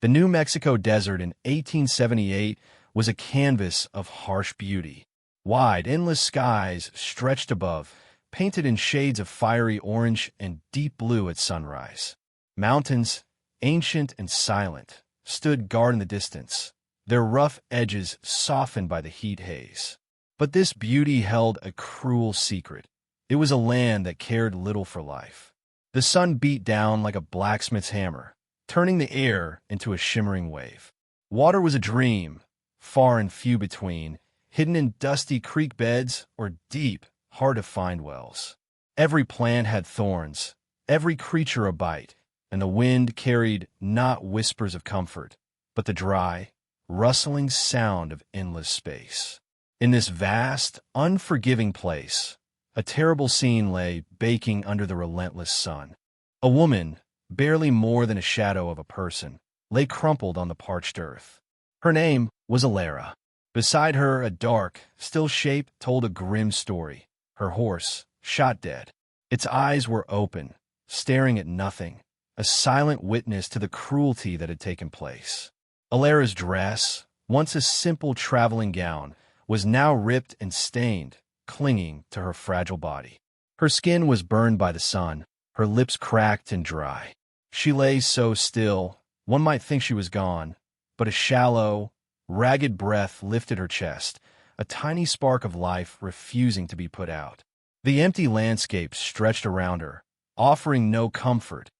The New Mexico desert in 1878 was a canvas of harsh beauty. Wide, endless skies stretched above, painted in shades of fiery orange and deep blue at sunrise. Mountains, ancient and silent, stood guard in the distance, their rough edges softened by the heat haze. But this beauty held a cruel secret. It was a land that cared little for life. The sun beat down like a blacksmith's hammer, turning the air into a shimmering wave. Water was a dream, far and few between, hidden in dusty creek beds or deep, hard-to-find wells. Every plant had thorns, every creature a bite, and the wind carried not whispers of comfort, but the dry, rustling sound of endless space. In this vast, unforgiving place, a terrible scene lay baking under the relentless sun. A woman, barely more than a shadow of a person, lay crumpled on the parched earth. Her name was Alara. Beside her, a dark, still shape told a grim story. Her horse, shot dead. Its eyes were open, staring at nothing, a silent witness to the cruelty that had taken place. Alara's dress, once a simple traveling gown, was now ripped and stained, clinging to her fragile body. Her skin was burned by the sun, her lips cracked and dry. She lay so still, one might think she was gone, but a shallow, ragged breath lifted her chest, a tiny spark of life refusing to be put out. The empty landscape stretched around her, offering no comfort,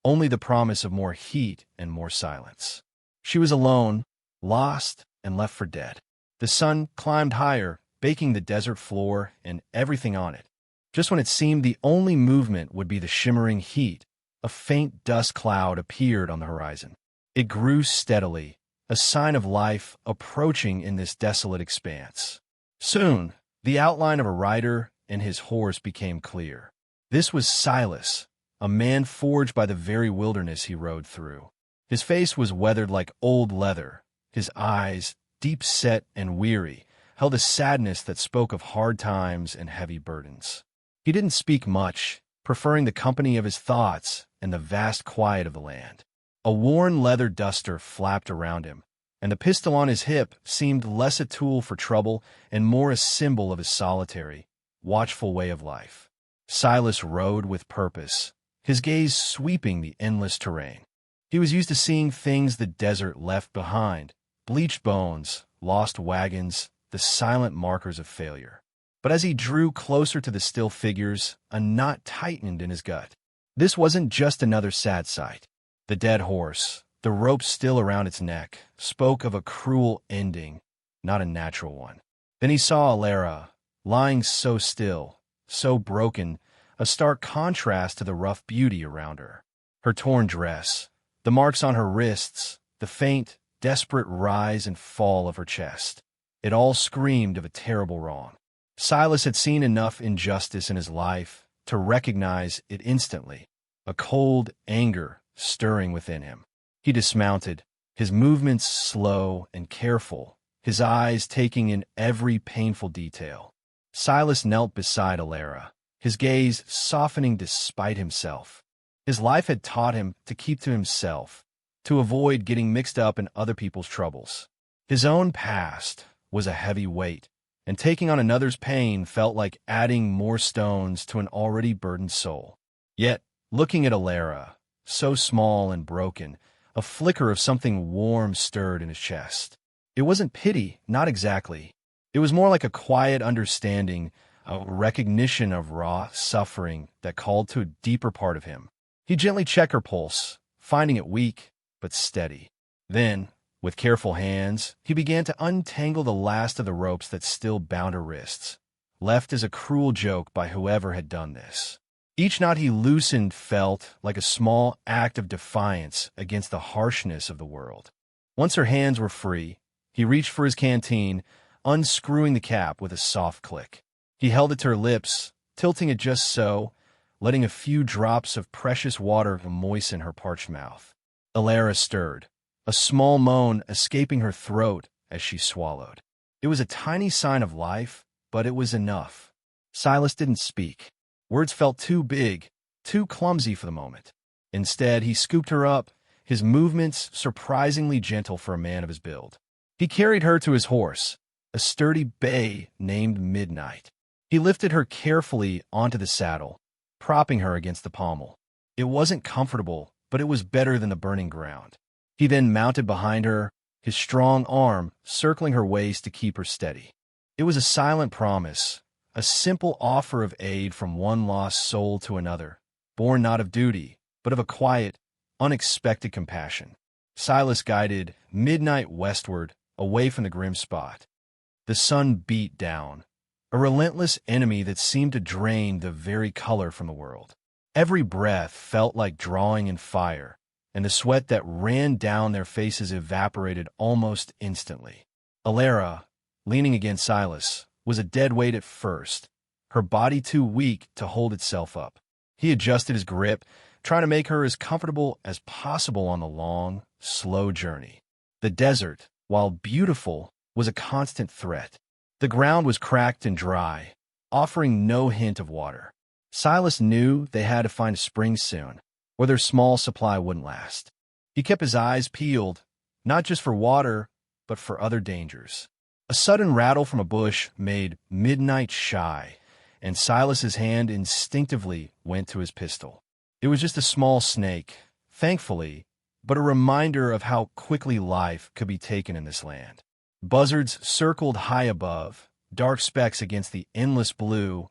only the promise of more heat and more silence. She was alone, lost, and left for dead. The sun climbed higher, baking the desert floor and everything on it. Just when it seemed the only movement would be the shimmering heat, a faint dust cloud appeared on the horizon. It grew steadily, a sign of life approaching in this desolate expanse. Soon, the outline of a rider and his horse became clear. This was Silas, a man forged by the very wilderness he rode through. His face was weathered like old leather. His eyes, deep-set and weary, held a sadness that spoke of hard times and heavy burdens. He didn't speak much, preferring the company of his thoughts and the vast quiet of the land. A worn leather duster flapped around him, and the pistol on his hip seemed less a tool for trouble and more a symbol of his solitary, watchful way of life. Silas rode with purpose, his gaze sweeping the endless terrain. He was used to seeing things the desert left behind, bleached bones, lost wagons, the silent markers of failure. But as he drew closer to the still figures, a knot tightened in his gut. This wasn't just another sad sight. The dead horse, the rope still around its neck, spoke of a cruel ending, not a natural one. Then he saw Alara, lying so still, so broken, a stark contrast to the rough beauty around her. Her torn dress, the marks on her wrists, the faint, desperate rise and fall of her chest. It all screamed of a terrible wrong. Silas had seen enough injustice in his life to recognize it instantly, a cold anger stirring within him. He dismounted, his movements slow and careful, his eyes taking in every painful detail. Silas knelt beside Alara, his gaze softening despite himself. His life had taught him to keep to himself, to avoid getting mixed up in other people's troubles. His own past was a heavy weight, and taking on another's pain felt like adding more stones to an already burdened soul. Yet, looking at Alara, so small and broken, a flicker of something warm stirred in his chest. It wasn't pity, not exactly. It was more like a quiet understanding, a recognition of raw suffering that called to a deeper part of him. He gently checked her pulse, finding it weak but steady. Then, with careful hands, he began to untangle the last of the ropes that still bound her wrists, left as a cruel joke by whoever had done this. Each knot he loosened felt like a small act of defiance against the harshness of the world. Once her hands were free, he reached for his canteen, unscrewing the cap with a soft click. He held it to her lips, tilting it just so, letting a few drops of precious water moisten her parched mouth. Alara stirred, a small moan escaping her throat as she swallowed. It was a tiny sign of life, but it was enough. Silas didn't speak. Words felt too big, too clumsy for the moment. Instead, he scooped her up, his movements surprisingly gentle for a man of his build. He carried her to his horse, a sturdy bay named Midnight. He lifted her carefully onto the saddle, propping her against the pommel. It wasn't comfortable, but it was better than the burning ground. He then mounted behind her, his strong arm circling her waist to keep her steady. It was a silent promise, a simple offer of aid from one lost soul to another, born not of duty, but of a quiet, unexpected compassion. Silas guided Midnight westward, away from the grim spot. The sun beat down, a relentless enemy that seemed to drain the very color from the world. Every breath felt like drawing in fire, and the sweat that ran down their faces evaporated almost instantly. Alara, leaning against Silas, was a dead weight at first, her body too weak to hold itself up. He adjusted his grip, trying to make her as comfortable as possible on the long, slow journey. The desert, while beautiful, was a constant threat. The ground was cracked and dry, offering no hint of water. Silas knew they had to find a spring soon, or their small supply wouldn't last. He kept his eyes peeled, not just for water, but for other dangers. A sudden rattle from a bush made Midnight shy, and Silas's hand instinctively went to his pistol. It was just a small snake, thankfully, but a reminder of how quickly life could be taken in this land. Buzzards circled high above, dark specks against the endless blue,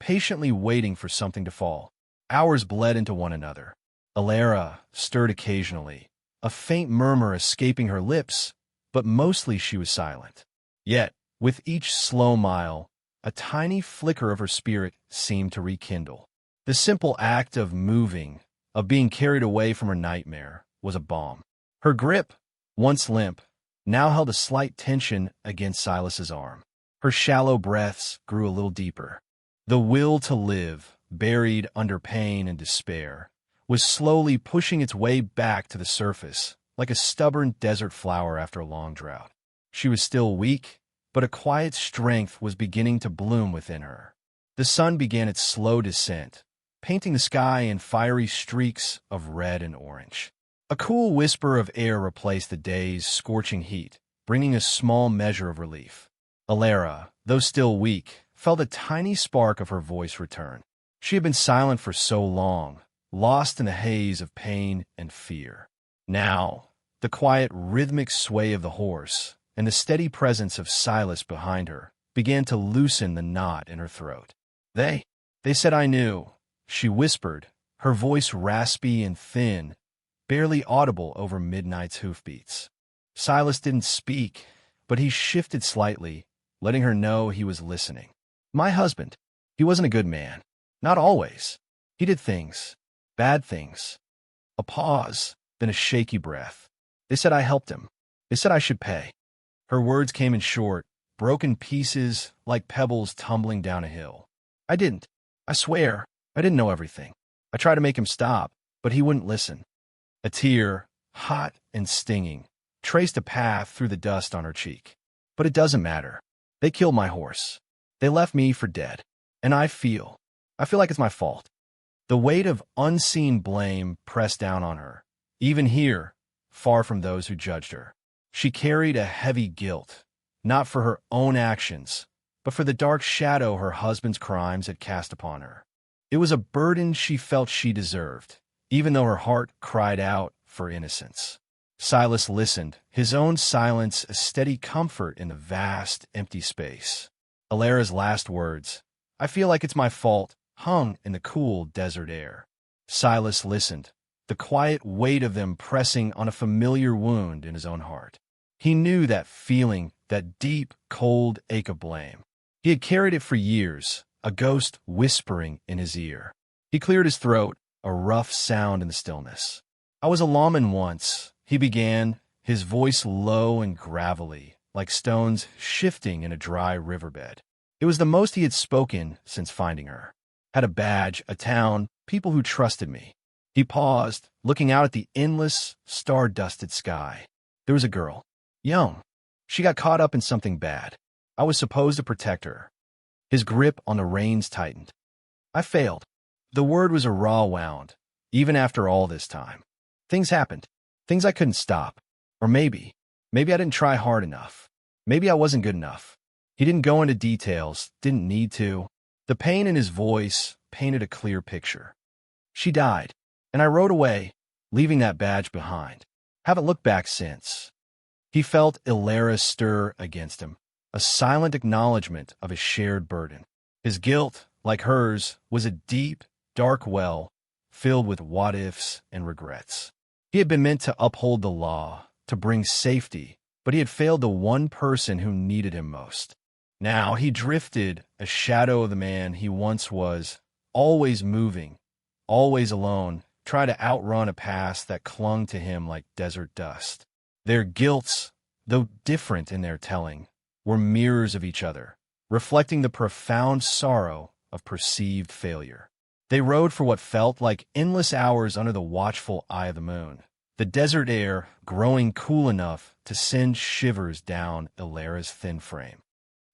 patiently waiting for something to fall. Hours bled into one another. Alara stirred occasionally, a faint murmur escaping her lips, but mostly she was silent. Yet, with each slow mile, a tiny flicker of her spirit seemed to rekindle. The simple act of moving, of being carried away from her nightmare, was a balm. Her grip, once limp, now held a slight tension against Silas's arm. Her shallow breaths grew a little deeper. The will to live, buried under pain and despair, was slowly pushing its way back to the surface, like a stubborn desert flower after a long drought. She was still weak, but a quiet strength was beginning to bloom within her. The sun began its slow descent, painting the sky in fiery streaks of red and orange. A cool whisper of air replaced the day's scorching heat, bringing a small measure of relief. Alara, though still weak, felt a tiny spark of her voice return. She had been silent for so long, lost in a haze of pain and fear. Now, the quiet, rhythmic sway of the horse and the steady presence of Silas behind her began to loosen the knot in her throat. They said I knew, she whispered, her voice raspy and thin, barely audible over Midnight's hoofbeats. Silas didn't speak, but he shifted slightly, letting her know he was listening. My husband, he wasn't a good man. Not always. He did things, bad things. A pause, then a shaky breath. They said I helped him. They said I should pay. Her words came in short, broken pieces like pebbles tumbling down a hill. I didn't. I swear, I didn't know everything. I tried to make him stop, but he wouldn't listen. A tear, hot and stinging, traced a path through the dust on her cheek. But it doesn't matter. They killed my horse. They left me for dead. And I feel like it's my fault. The weight of unseen blame pressed down on her, even here, far from those who judged her. She carried a heavy guilt, not for her own actions, but for the dark shadow her husband's crimes had cast upon her. It was a burden she felt she deserved, even though her heart cried out for innocence. Silas listened, his own silence a steady comfort in the vast, empty space. Alara's last words, I feel like it's my fault, hung in the cool desert air. Silas listened, the quiet weight of them pressing on a familiar wound in his own heart. He knew that feeling, that deep, cold ache of blame. He had carried it for years, a ghost whispering in his ear. He cleared his throat, a rough sound in the stillness. I was a lawman once, he began, his voice low and gravelly, like stones shifting in a dry riverbed. It was the most he had spoken since finding her. Had a badge, a town, people who trusted me. He paused, looking out at the endless, star-dusted sky. There was a girl, young. She got caught up in something bad. I was supposed to protect her. His grip on the reins tightened. I failed. The word was a raw wound, even after all this time. Things happened. Things I couldn't stop. Or maybe I didn't try hard enough. Maybe I wasn't good enough. He didn't go into details, didn't need to. The pain in his voice painted a clear picture. She died, and I rode away, leaving that badge behind. Haven't looked back since. He felt Illyra stir against him, a silent acknowledgement of his shared burden. His guilt, like hers, was a deep, dark well filled with what-ifs and regrets. He had been meant to uphold the law, to bring safety, but he had failed the one person who needed him most. Now he drifted, a shadow of the man he once was, always moving, always alone, trying to outrun a past that clung to him like desert dust. Their guilts, though different in their telling, were mirrors of each other, reflecting the profound sorrow of perceived failure. They rode for what felt like endless hours under the watchful eye of the moon, the desert air growing cool enough to send shivers down Illyra's thin frame.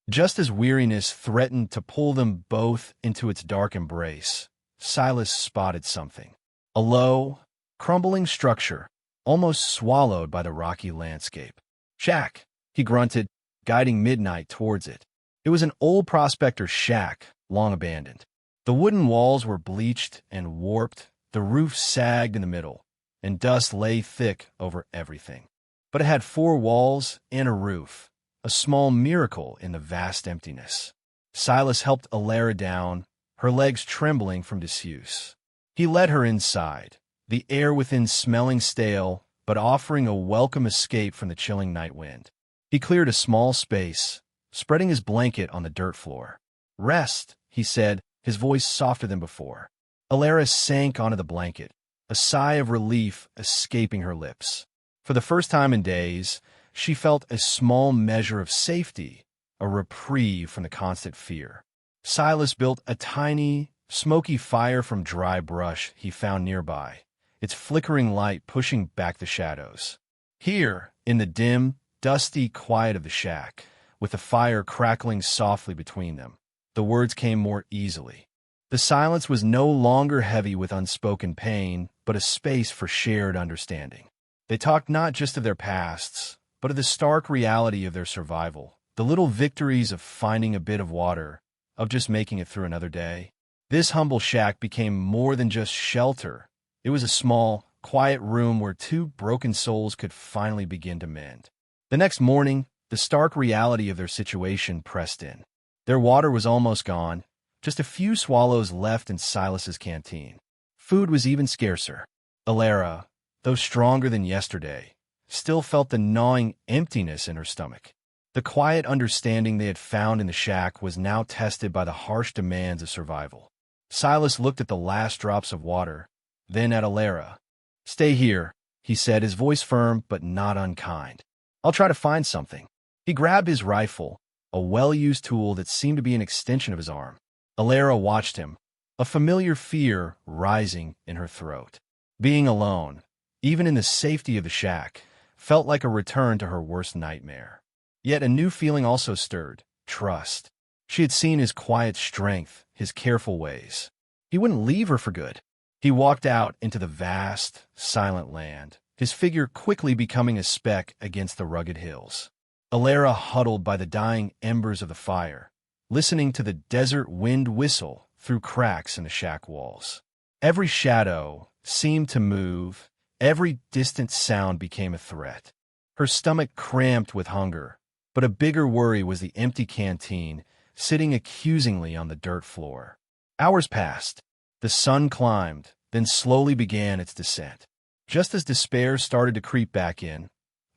Just as weariness threatened to pull them both into its dark embrace, Silas spotted something. A low, crumbling structure, almost swallowed by the rocky landscape. "Shack," he grunted, guiding Midnight towards it. It was an old prospector's shack, long abandoned. The wooden walls were bleached and warped, the roof sagged in the middle, and dust lay thick over everything. But it had 4 walls and a roof, a small miracle in the vast emptiness. Silas helped Illyra down, her legs trembling from disuse. He led her inside, the air within smelling stale, but offering a welcome escape from the chilling night wind. He cleared a small space, spreading his blanket on the dirt floor. "Rest," he said, his voice softer than before. Illyra sank onto the blanket, a sigh of relief escaping her lips. For the first time in days, she felt a small measure of safety, a reprieve from the constant fear. Silas built a tiny, smoky fire from dry brush he found nearby, its flickering light pushing back the shadows. Here, in the dim, dusty quiet of the shack, with the fire crackling softly between them, the words came more easily. The silence was no longer heavy with unspoken pain, but a space for shared understanding. They talked not just of their pasts, but of the stark reality of their survival, the little victories of finding a bit of water, of just making it through another day. This humble shack became more than just shelter. It was a small, quiet room where 2 broken souls could finally begin to mend. The next morning, the stark reality of their situation pressed in. Their water was almost gone, just a few swallows left in Silas's canteen. Food was even scarcer. Illyra, though stronger than yesterday, still felt the gnawing emptiness in her stomach. The quiet understanding they had found in the shack was now tested by the harsh demands of survival. Silas looked at the last drops of water, then at Illyra. "Stay here," he said, his voice firm but not unkind. "I'll try to find something." He grabbed his rifle, a well-used tool that seemed to be an extension of his arm. Illyra watched him, a familiar fear rising in her throat. Being alone, even in the safety of the shack, felt like a return to her worst nightmare. Yet a new feeling also stirred, trust. She had seen his quiet strength, his careful ways. He wouldn't leave her for good. He walked out into the vast, silent land, his figure quickly becoming a speck against the rugged hills. Illyra huddled by the dying embers of the fire, listening to the desert wind whistle through cracks in the shack walls. Every shadow seemed to move, every distant sound became a threat. Her stomach cramped with hunger, but a bigger worry was the empty canteen sitting accusingly on the dirt floor. Hours passed. The sun climbed, then slowly began its descent. Just as despair started to creep back in,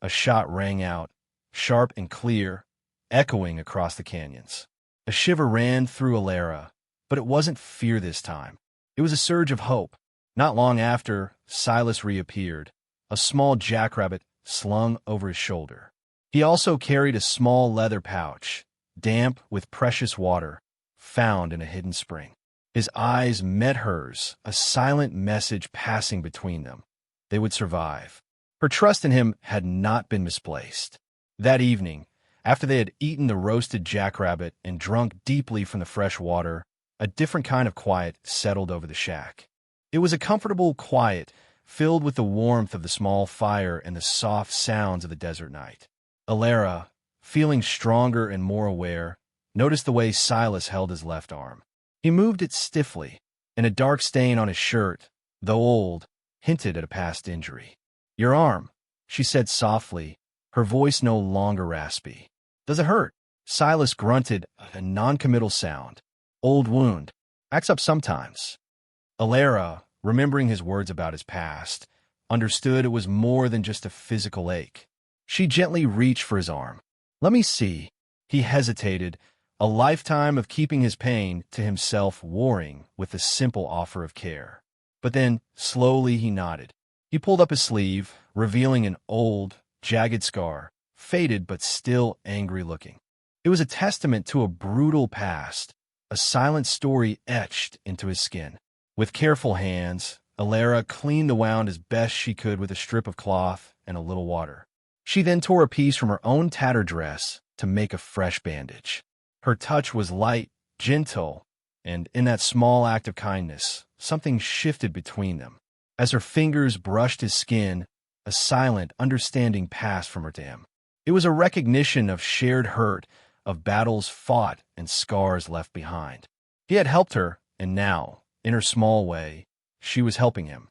a shot rang out, sharp and clear, echoing across the canyons. A shiver ran through Illyra, but it wasn't fear this time. It was a surge of hope. Not long after, Silas reappeared, a small jackrabbit slung over his shoulder. He also carried a small leather pouch, damp with precious water, found in a hidden spring. His eyes met hers, a silent message passing between them. They would survive. Her trust in him had not been misplaced. That evening, after they had eaten the roasted jackrabbit and drunk deeply from the fresh water, a different kind of quiet settled over the shack. It was a comfortable quiet, filled with the warmth of the small fire and the soft sounds of the desert night. Alara, feeling stronger and more aware, noticed the way Silas held his left arm. He moved it stiffly, and a dark stain on his shirt, though old, hinted at a past injury. "Your arm," she said softly, her voice no longer raspy. "Does it hurt?" Silas grunted a noncommittal sound. "Old wound. Acts up sometimes." Alara, remembering his words about his past, understood it was more than just a physical ache. She gently reached for his arm. "Let me see." He hesitated, a lifetime of keeping his pain to himself warring with the simple offer of care. But then, slowly, he nodded. He pulled up his sleeve, revealing an old, jagged scar, faded but still angry-looking. It was a testament to a brutal past, a silent story etched into his skin. With careful hands, Alara cleaned the wound as best she could with a strip of cloth and a little water. She then tore a piece from her own tattered dress to make a fresh bandage. Her touch was light, gentle, and in that small act of kindness, something shifted between them. As her fingers brushed his skin, a silent, understanding passed from her to him. It was a recognition of shared hurt, of battles fought and scars left behind. He had helped her, and now, in her small way, she was helping him.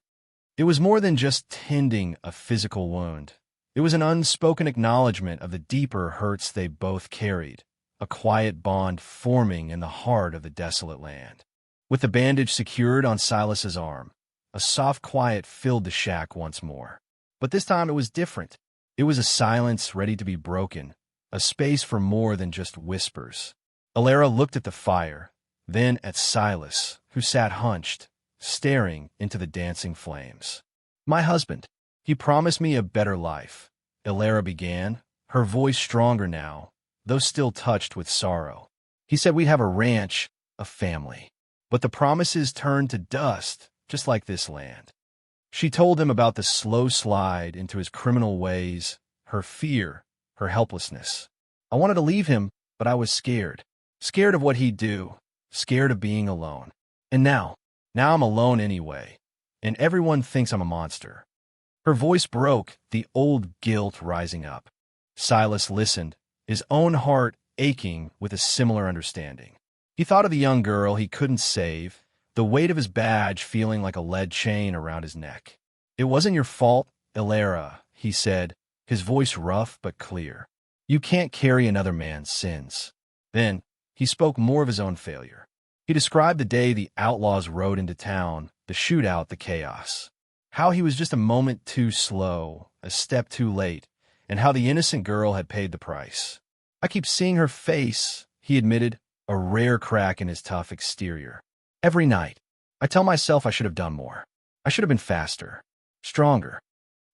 It was more than just tending a physical wound. It was an unspoken acknowledgement of the deeper hurts they both carried, a quiet bond forming in the heart of the desolate land. With the bandage secured on Silas's arm, a soft quiet filled the shack once more. But this time it was different. It was a silence ready to be broken, a space for more than just whispers. Alara looked at the fire, then at Silas, who sat hunched, staring into the dancing flames. "My husband, he promised me a better life," Alara began, her voice stronger now, though still touched with sorrow. "He said we'd have a ranch, a family. But the promises turned to dust, just like this land." She told him about the slow slide into his criminal ways, her fear, her helplessness. "I wanted to leave him, but I was scared. Scared of what he'd do, scared of being alone. And now I'm alone anyway, and everyone thinks I'm a monster." Her voice broke, the old guilt rising up. Silas listened, his own heart aching with a similar understanding. He thought of the young girl he couldn't save, the weight of his badge feeling like a lead chain around his neck. "It wasn't your fault, Alara," he said, his voice rough but clear. "You can't carry another man's sins." Then he spoke more of his own failure. He described the day the outlaws rode into town, the shootout, the chaos. How he was just a moment too slow, a step too late, and how the innocent girl had paid the price. "I keep seeing her face," he admitted, a rare crack in his tough exterior. "Every night, I tell myself I should have done more. I should have been faster, stronger."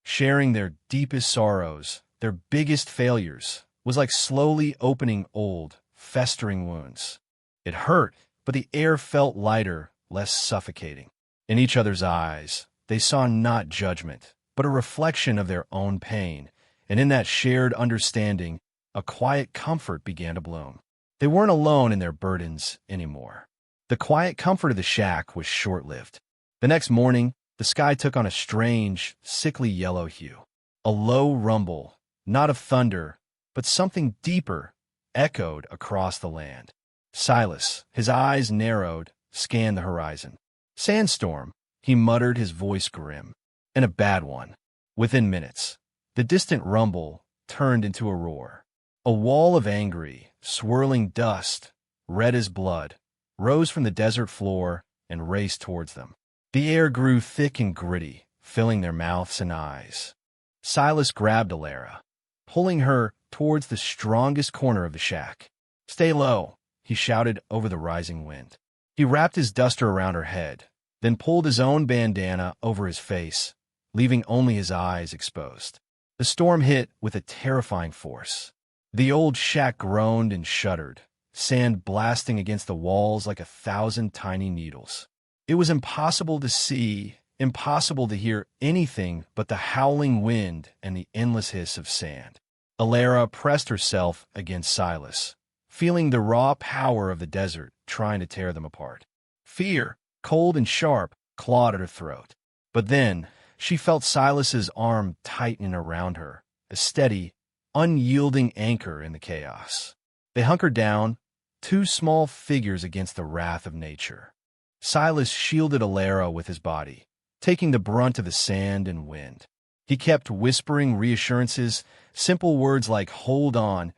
Sharing their deepest sorrows, their biggest failures, was like slowly opening old, festering wounds. It hurt, but the air felt lighter, less suffocating. In each other's eyes, they saw not judgment, but a reflection of their own pain, and in that shared understanding, a quiet comfort began to bloom. They weren't alone in their burdens anymore. The quiet comfort of the shack was short-lived. The next morning, the sky took on a strange, sickly yellow hue. A low rumble, not of thunder, but something deeper, echoed across the land. Silas, his eyes narrowed, scanned the horizon. "Sandstorm," he muttered, his voice grim. "And a bad one." Within minutes, the distant rumble turned into a roar. A wall of angry, swirling dust, red as blood, rose from the desert floor and raced towards them. The air grew thick and gritty, filling their mouths and eyes. Silas grabbed Alara, pulling her towards the strongest corner of the shack. "Stay low," he shouted over the rising wind. He wrapped his duster around her head, then pulled his own bandana over his face, leaving only his eyes exposed. The storm hit with a terrifying force. The old shack groaned and shuddered, sand blasting against the walls like 1,000 tiny needles. It was impossible to see, impossible to hear anything but the howling wind and the endless hiss of sand. Alara pressed herself against Silas, feeling the raw power of the desert trying to tear them apart. Fear, cold and sharp, clawed at her throat. But then She felt Silas's arm tighten around her, a steady, unyielding anchor in the chaos. They hunkered down, two small figures against the wrath of nature. Silas shielded Alara with his body, taking the brunt of the sand and wind. He kept whispering reassurances, simple words like "hold on"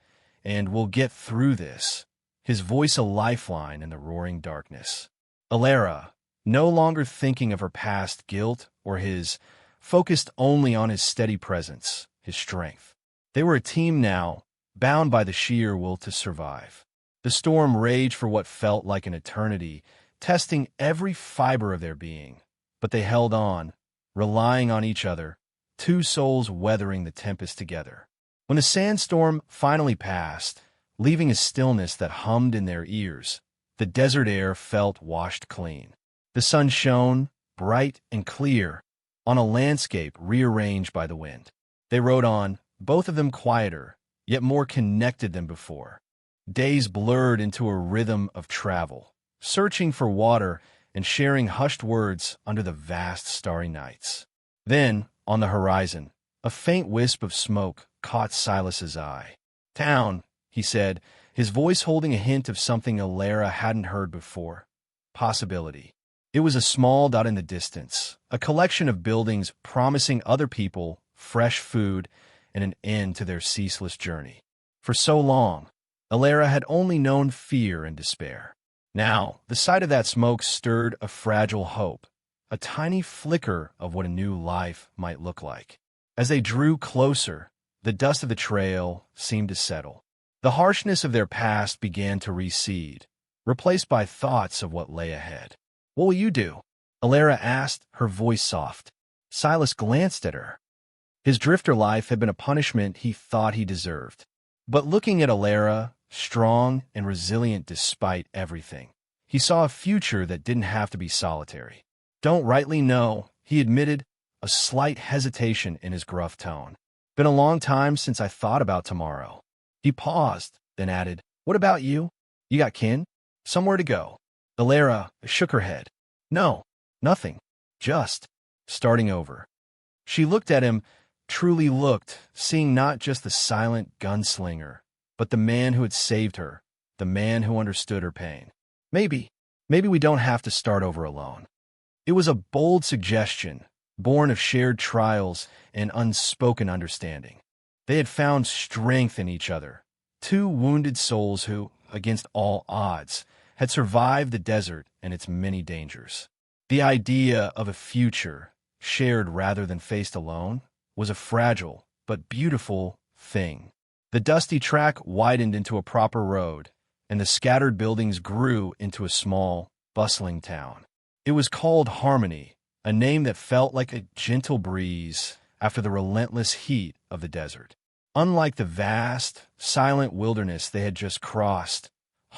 and "we'll get through this," his voice a lifeline in the roaring darkness. Alara, no longer thinking of her past guilt or his, focused only on his steady presence, his strength. They were a team now, bound by the sheer will to survive. The storm raged for what felt like an eternity, testing every fiber of their being. But they held on, relying on each other, two souls weathering the tempest together. When the sandstorm finally passed, leaving a stillness that hummed in their ears, the desert air felt washed clean. The sun shone, bright and clear, on a landscape rearranged by the wind. They rode on, both of them quieter, yet more connected than before. Days blurred into a rhythm of travel, searching for water and sharing hushed words under the vast starry nights. Then, on the horizon, a faint wisp of smoke caught Silas's eye. "Town," he said, his voice holding a hint of something Alara hadn't heard before. Possibility. It was a small dot in the distance, a collection of buildings promising other people fresh food and an end to their ceaseless journey. For so long, Alara had only known fear and despair. Now, the sight of that smoke stirred a fragile hope, a tiny flicker of what a new life might look like. As they drew closer, the dust of the trail seemed to settle. The harshness of their past began to recede, replaced by thoughts of what lay ahead. "What will you do?" Alara asked, her voice soft. Silas glanced at her. His drifter life had been a punishment he thought he deserved. But looking at Alara, strong and resilient despite everything, he saw a future that didn't have to be solitary. "Don't rightly know," he admitted, a slight hesitation in his gruff tone. "Been a long time since I thought about tomorrow." He paused, then added, "What about you? You got kin? Somewhere to go?" Alara shook her head. "No, nothing. Just starting over." She looked at him, truly looked, seeing not just the silent gunslinger, but the man who had saved her, the man who understood her pain. Maybe we don't have to start over alone." It was a bold suggestion, born of shared trials and unspoken understanding. They had found strength in each other, two wounded souls who, against all odds, had survived the desert and its many dangers. The idea of a future, shared rather than faced alone, was a fragile but beautiful thing. The dusty track widened into a proper road, and the scattered buildings grew into a small, bustling town. It was called Harmony, a name that felt like a gentle breeze after the relentless heat of the desert. Unlike the vast, silent wilderness they had just crossed,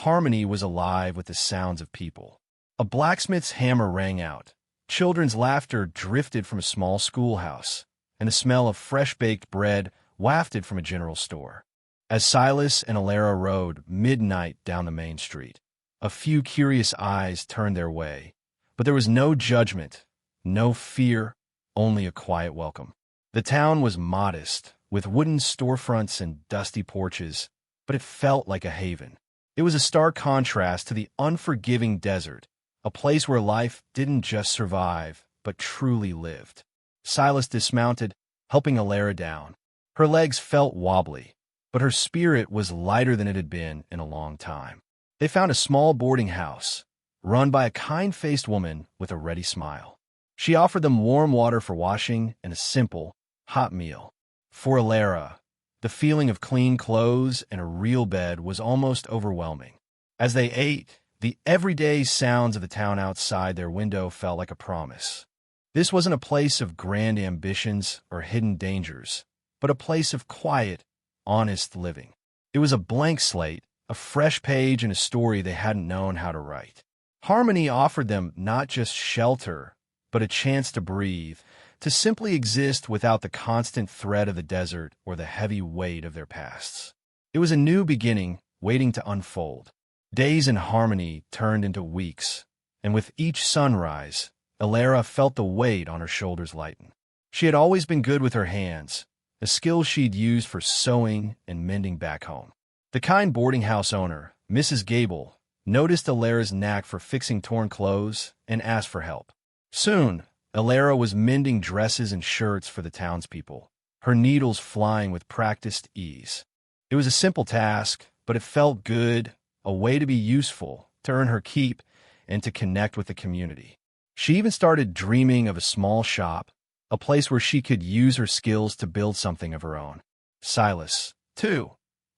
Harmony was alive with the sounds of people. A blacksmith's hammer rang out, children's laughter drifted from a small schoolhouse, and the smell of fresh-baked bread wafted from a general store. As Silas and Alara rode midnight down the main street, a few curious eyes turned their way, but there was no judgment, no fear, only a quiet welcome. The town was modest, with wooden storefronts and dusty porches, but it felt like a haven. It was a stark contrast to the unforgiving desert, a place where life didn't just survive, but truly lived. Silas dismounted, helping Alara down. Her legs felt wobbly, but her spirit was lighter than it had been in a long time. They found a small boarding house, run by a kind-faced woman with a ready smile. She offered them warm water for washing and a simple, hot meal. For Alara, the feeling of clean clothes and a real bed was almost overwhelming. As they ate, the everyday sounds of the town outside their window felt like a promise. This wasn't a place of grand ambitions or hidden dangers, but a place of quiet, honest living. It was a blank slate, a fresh page in a story they hadn't known how to write. Harmony offered them not just shelter, but a chance to breathe, to simply exist without the constant threat of the desert or the heavy weight of their pasts. It was a new beginning waiting to unfold. Days in Harmony turned into weeks, and with each sunrise, Alara felt the weight on her shoulders lighten. She had always been good with her hands, a skill she'd used for sewing and mending back home. The kind boarding house owner, Mrs. Gable, noticed Alara's knack for fixing torn clothes and asked for help. Soon, Alara was mending dresses and shirts for the townspeople, her needles flying with practiced ease. It was a simple task, but it felt good, a way to be useful, to earn her keep, and to connect with the community. She even started dreaming of a small shop, a place where she could use her skills to build something of her own. Silas, too,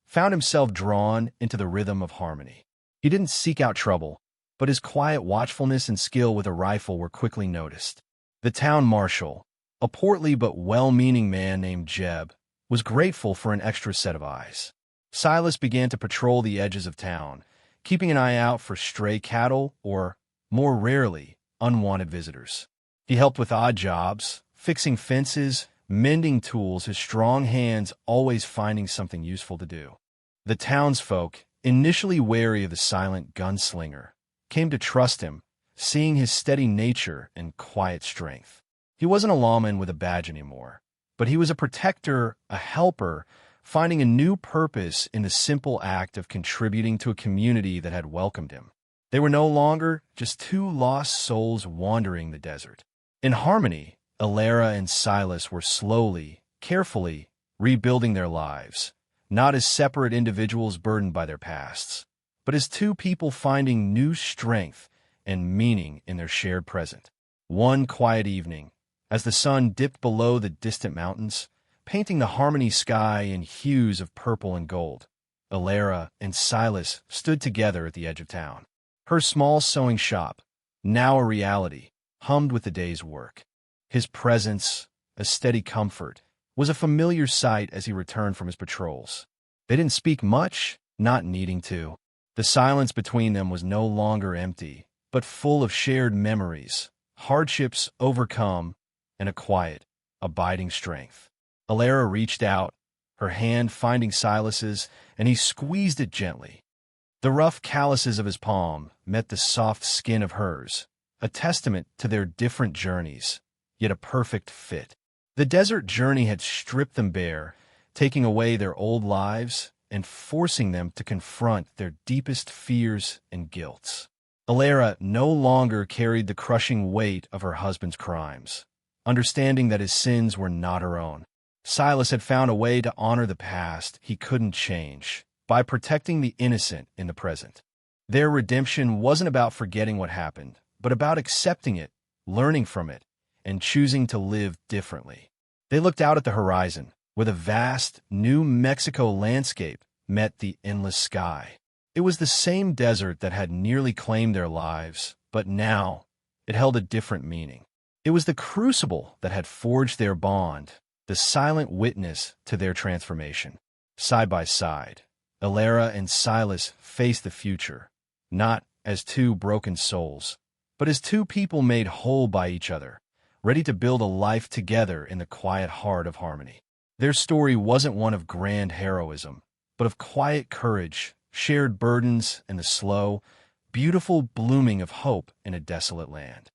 found himself drawn into the rhythm of harmony. He didn't seek out trouble, but his quiet watchfulness and skill with a rifle were quickly noticed. The town marshal, a portly but well-meaning man named Jeb, was grateful for an extra set of eyes. Silas began to patrol the edges of town, keeping an eye out for stray cattle or, more rarely, unwanted visitors. He helped with odd jobs, fixing fences, mending tools, his strong hands always finding something useful to do. The townsfolk, initially wary of the silent gunslinger, came to trust him, seeing his steady nature and quiet strength. He wasn't a lawman with a badge anymore, but he was a protector, a helper, finding a new purpose in the simple act of contributing to a community that had welcomed him. They were no longer just two lost souls wandering the desert. In harmony, Alara and Silas were slowly, carefully rebuilding their lives, not as separate individuals burdened by their pasts, but as two people finding new strength and meaning in their shared present. One quiet evening, as the sun dipped below the distant mountains, painting the harmony sky in hues of purple and gold, Alara and Silas stood together at the edge of town. Her small sewing shop, now a reality, hummed with the day's work. His presence, a steady comfort, was a familiar sight as he returned from his patrols. They didn't speak much, not needing to. The silence between them was no longer empty, but full of shared memories, hardships overcome, and a quiet, abiding strength. Alara reached out, her hand finding Silas's, and he squeezed it gently. The rough calluses of his palm met the soft skin of hers, a testament to their different journeys, yet a perfect fit. The desert journey had stripped them bare, taking away their old lives and forcing them to confront their deepest fears and guilts. Alara no longer carried the crushing weight of her husband's crimes, understanding that his sins were not her own. Silas had found a way to honor the past he couldn't change by protecting the innocent in the present. Their redemption wasn't about forgetting what happened, but about accepting it, learning from it, and choosing to live differently. They looked out at the horizon, where the vast New Mexico landscape met the endless sky. It was the same desert that had nearly claimed their lives, but now it held a different meaning. It was the crucible that had forged their bond, the silent witness to their transformation. Side by side, Alara and Silas faced the future, not as two broken souls, but as two people made whole by each other, ready to build a life together in the quiet heart of harmony. Their story wasn't one of grand heroism, but of quiet courage, shared burdens, and the slow, beautiful blooming of hope in a desolate land.